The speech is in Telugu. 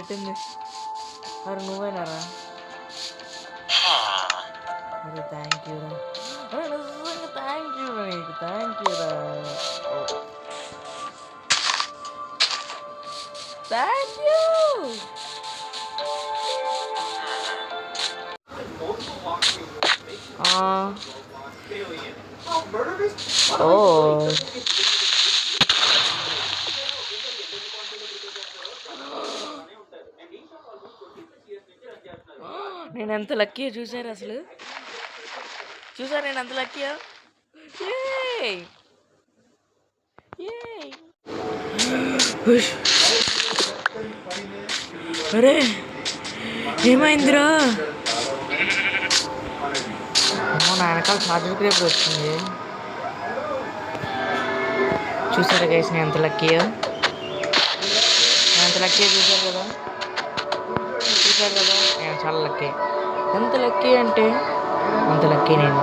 పెట్టింది. అరే నువ్వేనారా? అరే థ్యాంక్ యూ రా. అరే నిజంగా థ్యాంక్ యూ రా, నీకు థ్యాంక్ యూ రా, థ్యాంక్ యూ. ఓ నేను ఎంత లక్కీయో చూసారు అసలు? చూసారు నేను ఎంత లక్కీయో? అరే ఏమైందిరా? నా వెనకాల ఛార్జర్ క్రేప్ వచ్చింది. చూసారా గైస్ నేను ఎంత లక్కీయో? చూసారు కదా? నేను చాలా లక్కీ. ఎంత లక్కీ అంటే అంత లక్కీ నేను.